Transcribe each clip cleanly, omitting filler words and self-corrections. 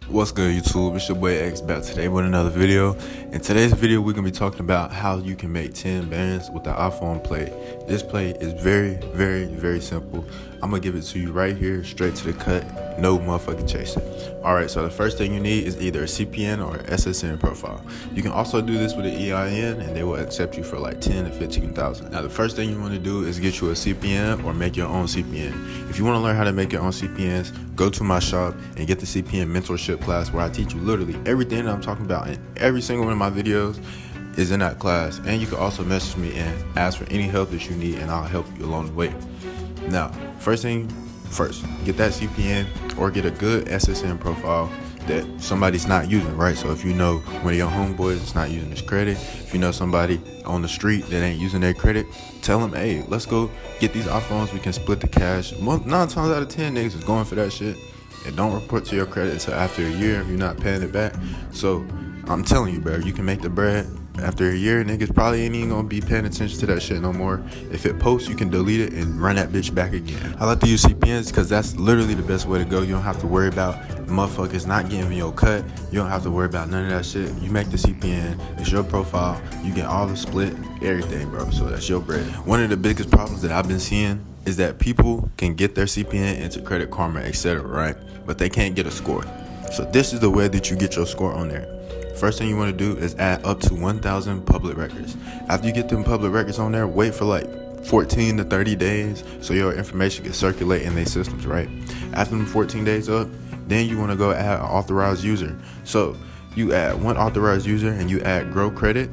What's good, YouTube? It's your boy X back today with another video. In today's video, we're gonna be talking about how you can make 10 bands with the iPhone play. This play is very simple. I'm gonna give it to you right here, straight to the cut, no motherfucking chasing. Alright, so the first thing you need is either a CPN or an SSN profile. You can also do this with an EIN and they will accept you for like 10 to 15,000. Now the first thing you want to do is get you a CPN or make your own CPN. If you want to learn how to make your own CPNs, go to my shop and get the CPN mentorship class where I teach you literally everything that I'm talking about in every single one of my videos is in that class. And you can also message me and ask for any help that you need and I'll help you along the way. Now, first, get that CPN or get a good SSN profile that somebody's not using, right? So if you know one of your homeboys is not using his credit, if you know somebody on the street that ain't using their credit, tell them, hey, let's go get these iPhones. We can split the cash. 9 times out of 10 niggas is going for that shit. And don't report to your credit until after a year if you're not paying it back. So I'm telling you, bro, you can make the bread. After a year, niggas probably ain't even gonna be paying attention to that shit no more. If it posts, you can delete it and run that bitch back again. I like to use CPNs because that's literally the best way to go. You don't have to worry about motherfuckers not getting your cut. You don't have to worry about none of that shit. You make the CPN, it's your profile, you get all the split, everything, bro. So that's your bread. One of the biggest problems that I've been seeing is that people can get their CPN into Credit Karma, etc., right? But they can't get a score. So this is the way that you get your score on there. First thing you want to do is add up to 1,000 public records. After you get them public records on there, wait for like 14 to 30 days so your information can circulate in their systems, right? After them 14 days up, then you want to go add an authorized user. So you add one authorized user and you add grow credit.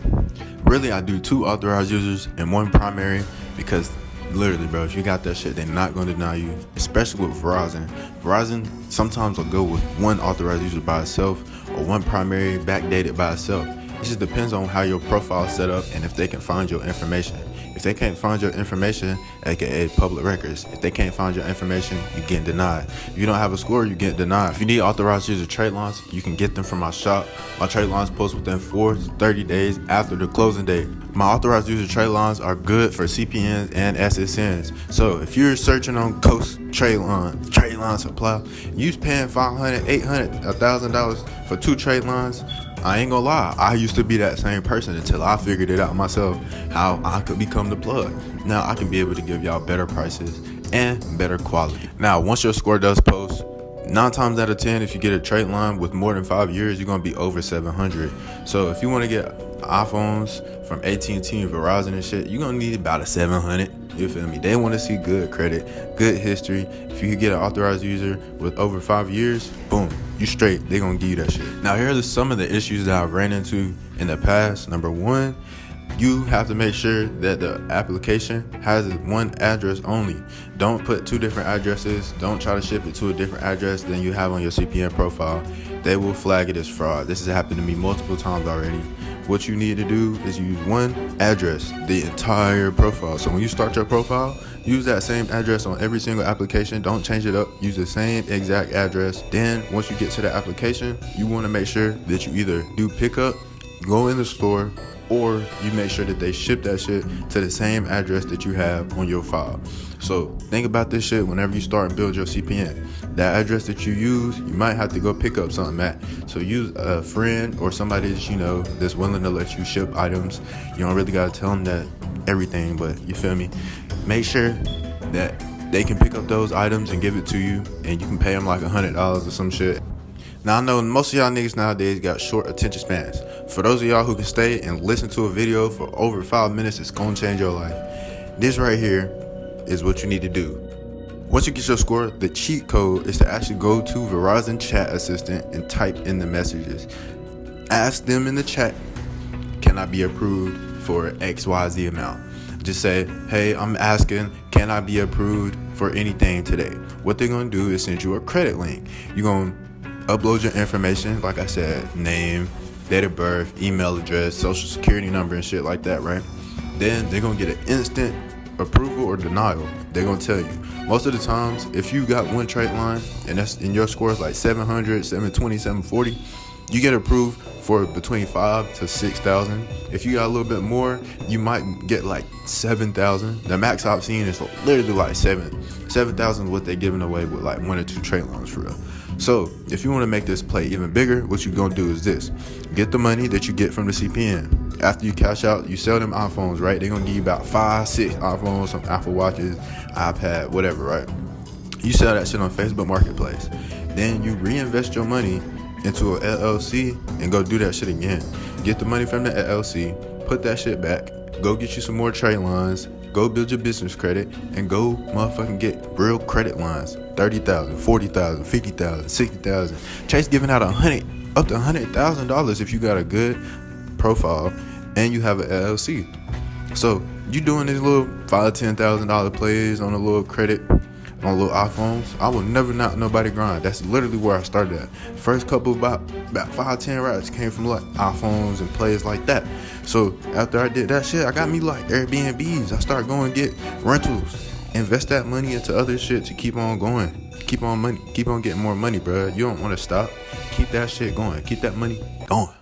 Really, I do 2 authorized users and 1 primary because literally, bro, if you got that shit, they're not going to deny you, especially with Verizon. Verizon sometimes will go with 1 authorized user by itself or 1 primary backdated by itself. It just depends on how your profile is set up and if they can find your information. If they can't find your information, aka public records, if they can't find your information, you get denied. If you don't have a score, you get denied. If you need authorized user trade lines, you can get them from my shop. My trade lines post within 4 to 30 days after the closing date. My authorized user trade lines are good for CPNs and SSNs. So if you're searching on Coast trade line supply, you paying $500, $800, $1,000 for 2 trade lines. I ain't gonna lie, I used to be that same person until I figured it out myself, how I could become the plug. Now I can be able to give y'all better prices and better quality. Now, once your score does post, 9 times out of 10, if you get a trade line with more than 5 years, you're gonna be over 700. So if you wanna get iPhones from AT&T and Verizon and shit, you're gonna need about a 700. You feel me? They want to see good credit, good history. If you could get an authorized user with over 5 years, boom, you straight. They gonna give you that shit. Now here are some of the issues that I've ran into in the past. Number 1, you have to make sure that the application has 1 address only. Don't put 2 different addresses. Don't try to ship it to a different address than you have on your CPN profile. They will flag it as fraud. This has happened to me multiple times already. What you need to do is use 1 address, the entire profile. So when you start your profile, use that same address on every single application. Don't change it up. Use the same exact address. Then once you get to the application, you want to make sure that you either do pickup, go in the store, or you make sure that they ship that shit to the same address that you have on your file. So think about this shit whenever you start and build your CPN. That address that you use, you might have to go pick up something at. So use a friend or somebody that you know that's willing to let you ship items. You don't really gotta tell them that everything, but you feel me? Make sure that they can pick up those items and give it to you, and you can pay them like $100 or some shit. Now I know most of y'all niggas nowadays got short attention spans. For those of y'all who can stay and listen to a video for over 5 minutes, it's gonna change your life. This right here is what you need to do. Once you get your score, the cheat code is to actually go to Verizon Chat Assistant and type in the messages. Ask them in the chat, can I be approved for XYZ amount? Just say, hey, I'm asking, can I be approved for anything today? What they're gonna do is send you a credit link. You're gonna upload your information, like I said, name, date of birth, email address, social security number and shit like that, right? Then they're gonna get an instant approval or denial. They're gonna tell you. Most of the times, if you got 1 trade line and your score is like 700, 720, 740, You get approved for between 5,000 to 6,000. If you got a little bit more, you might get like 7,000. The max I've seen is literally like 7,000 is what they're giving away with like 1 or 2 trade loans for real. So if you want to make this play even bigger, what you're gonna do is this: get the money that you get from the CPN. After you cash out, you sell them iPhones, right? They're gonna give you about 5-6 iPhones, some Apple Watches, iPad, whatever, right? You sell that shit on Facebook Marketplace. Then you reinvest your money into an LLC and go do that shit again. Get the money from the LLC, put that shit back, go get you some more trade lines, go build your business credit, and go motherfucking get real credit lines. 30,000, 40,000, 50,000, 60,000. Chase giving out up to $100,000 if you got a good profile and you have an LLC. So you doing these little $5,000-$10,000 plays on a little credit, on little iPhones. I will never not nobody grind. That's literally where I started at. First couple about 5-10 rats came from like iPhones and plays like that. So after I did that shit, I got me like Airbnbs. I started going to get rentals, invest that money into other shit to keep on going, keep on getting more money, bro. You don't want to stop. Keep that shit going. Keep that money going.